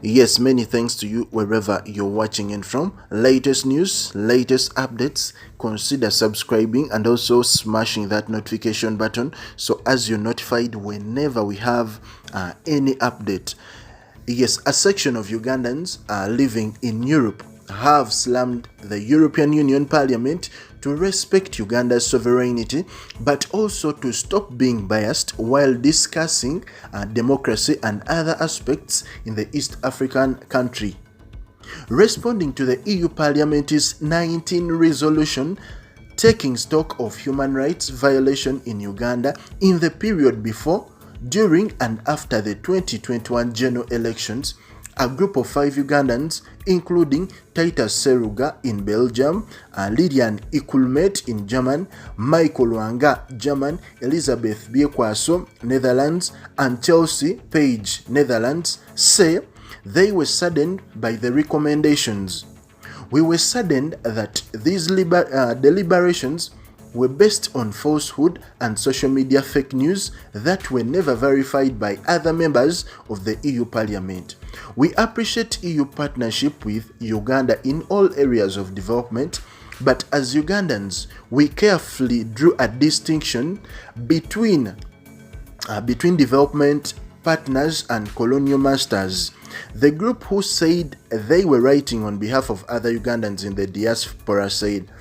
Yes, many thanks to you wherever you're watching in from. Latest news, latest updates, consider subscribing and also smashing that notification button so as you're notified whenever we have any update. Yes, a section of Ugandans living in Europe have slammed the European Union Parliament to respect Uganda's sovereignty, but also to stop being biased while discussing democracy and other aspects in the East African country. Responding to the EU Parliament's 19 resolution taking stock of human rights violation in Uganda in the period before, during and after the 2021 general elections, a group of 5 Ugandans, including Titus Seruga in Belgium, Lilian Ikulumet in Germany, Michael Lwanga, German, Elizabeth Byekwaso, Netherlands, and Chelsea Paige, Netherlands, say they were saddened by the recommendations. We were saddened that these deliberations were based on falsehood and social media fake news that were never verified by other members of the EU Parliament. We appreciate EU partnership with Uganda in all areas of development, but as Ugandans, we carefully drew a distinction between development partners and colonial masters. The group who said they were writing on behalf of other Ugandans in the diaspora said,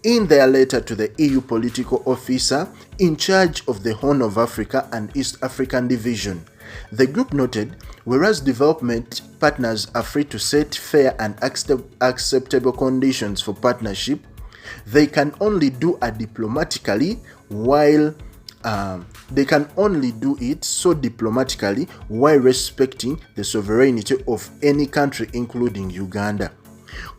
in their letter to the EU political officer in charge of the Horn of Africa and East African Division, the group noted, whereas development partners are free to set fair and acceptable conditions for partnership, they can only do it diplomatically while respecting the sovereignty of any country, including Uganda.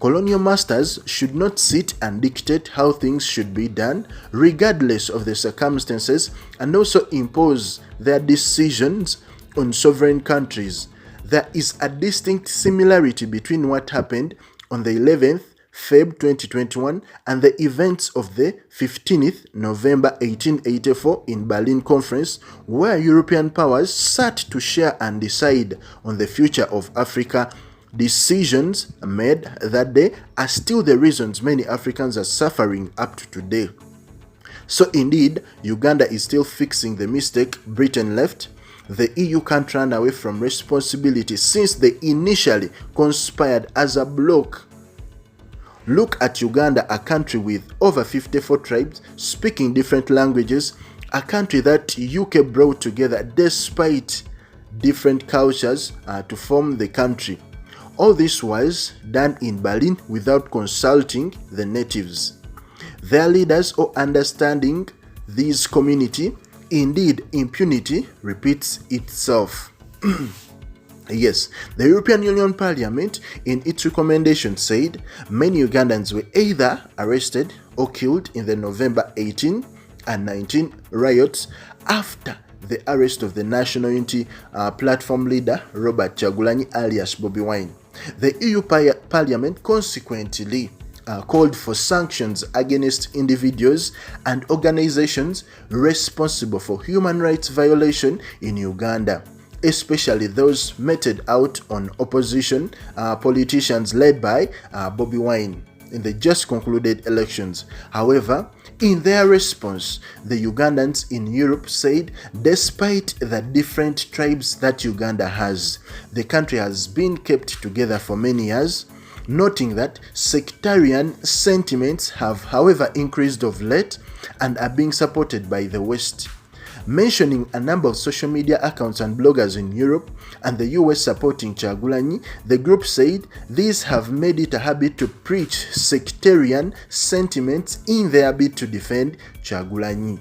Colonial masters should not sit and dictate how things should be done, regardless of the circumstances, and also impose their decisions on sovereign countries. There is a distinct similarity between what happened on the 11th Feb 2021 and the events of the 15th November 1884 in Berlin Conference, where European powers sat to share and decide on the future of Africa. Decisions made that day are still the reasons many Africans are suffering up to today. So indeed, Uganda is still fixing the mistake Britain left. The EU can't run away from responsibility since they initially conspired as a bloc. Look at Uganda, a country with over 54 tribes speaking different languages, a country that UK brought together despite different cultures to form the country. All this was done in Berlin without consulting the natives. Their leaders or understanding this community, indeed impunity repeats itself. Yes, the European Union Parliament in its recommendation said many Ugandans were either arrested or killed in the November 18 and 19 riots after the arrest of the National Unity Platform leader Robert Kyagulanyi alias Bobi Wine. The EU Parliament consequently called for sanctions against individuals and organizations responsible for human rights violation in Uganda, especially those meted out on opposition politicians led by Bobi Wine in the just concluded elections. However, in their response, the Ugandans in Europe said despite the different tribes that Uganda has, the country has been kept together for many years, noting that sectarian sentiments have, however, increased of late and are being supported by the West. Mentioning a number of social media accounts and bloggers in Europe and the US supporting Kyagulanyi, the group said these have made it a habit to preach sectarian sentiments in their bid to defend Kyagulanyi.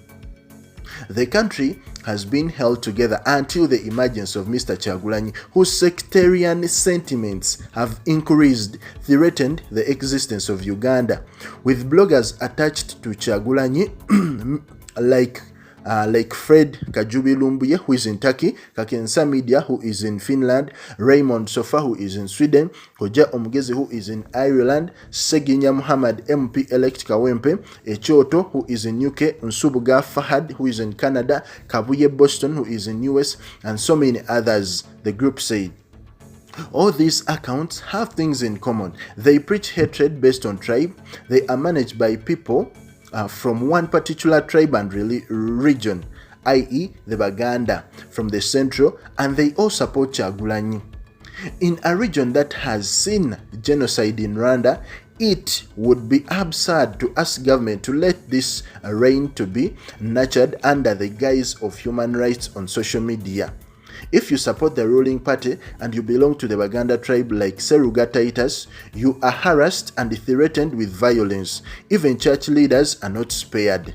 The country has been held together until the emergence of Mr. Kyagulanyi, whose sectarian sentiments have increased, threatened the existence of Uganda, with bloggers attached to Kyagulanyi like Fred Kajubi Lumbuye, who is in Turkey, Kakensa Media, who is in Finland, Raymond Sofa, who is in Sweden, Koja Omugezi, who is in Ireland, Seginya Muhammad MP-elect Kawempe, Echoto, who is in UK, Nsubuga Fahad, who is in Canada, Kabuye Boston, who is in US, and so many others, the group said. All these accounts have things in common. They preach hatred based on tribe. They are managed by people from one particular tribe and region, i.e. the Baganda from the central, and they all support Kyagulanyi. In a region that has seen genocide in Rwanda, it would be absurd to ask government to let this reign to be nurtured under the guise of human rights on social media. If you support the ruling party and you belong to the Baganda tribe like Seruga Titus, you are harassed and threatened with violence. Even church leaders are not spared.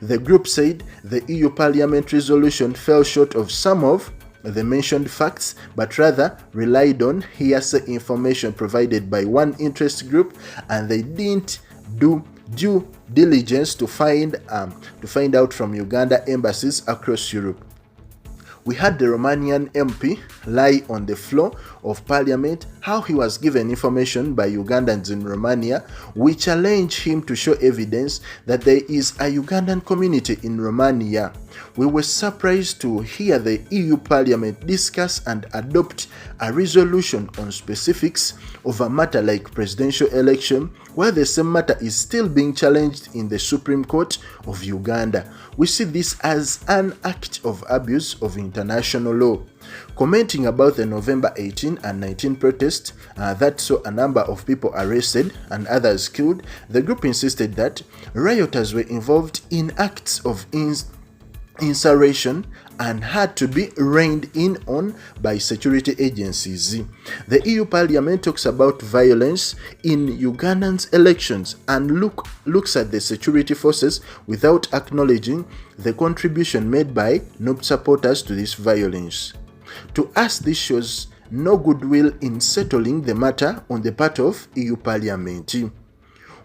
The group said the EU Parliament resolution fell short of some of the mentioned facts, but rather relied on hearsay information provided by one interest group, and they didn't do due diligence to find out from Uganda embassies across Europe. We had the Romanian MP lie on the floor of parliament how he was given information by Ugandans in Romania. We challenged him to show evidence that there is a Ugandan community in Romania. We were surprised to hear the EU Parliament discuss and adopt a resolution on specifics of a matter like presidential election, while the same matter is still being challenged in the Supreme Court of Uganda. We see this as an act of abuse of international law. Commenting about the November 18 and 19 protest that saw a number of people arrested and others killed, the group insisted that rioters were involved in acts of insurrection and had to be reined in on by security agencies. The EU Parliament talks about violence in Ugandan's elections and looks at the security forces without acknowledging the contribution made by NUP supporters to this violence. To us, this shows no goodwill in settling the matter on the part of EU Parliament.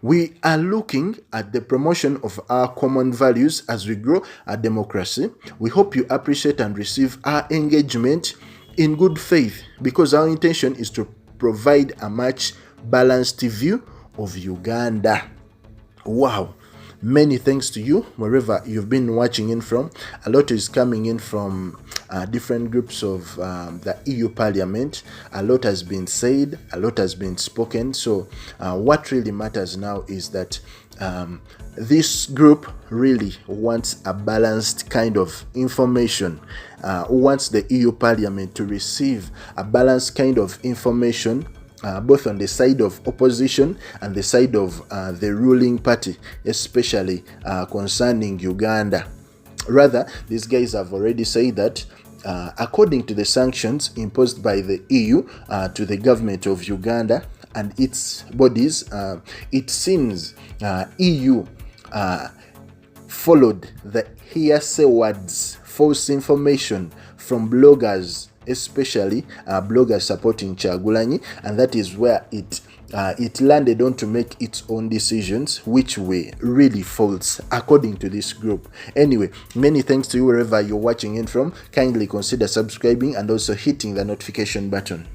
We are looking at the promotion of our common values as we grow our democracy. We hope you appreciate and receive our engagement in good faith, because our intention is to provide a much balanced view of Uganda. Wow. Many thanks to you wherever you've been watching in from. A lot is coming in from different groups of the EU Parliament. A lot has been said, a lot has been spoken. So what really matters now is that this group really wants a balanced kind of information, wants the EU Parliament to receive a balanced kind of information, both on the side of opposition and the side of the ruling party, especially concerning Uganda. Rather, these guys have already said that according to the sanctions imposed by the EU to the government of Uganda and its bodies, it seems EU followed the hearsay words, false information from bloggers, especially bloggers supporting Kyagulanyi, and that is where it landed on to make its own decisions, which were really false according to this group. Anyway, many thanks to you wherever you're watching in from. Kindly consider subscribing and also hitting the notification button.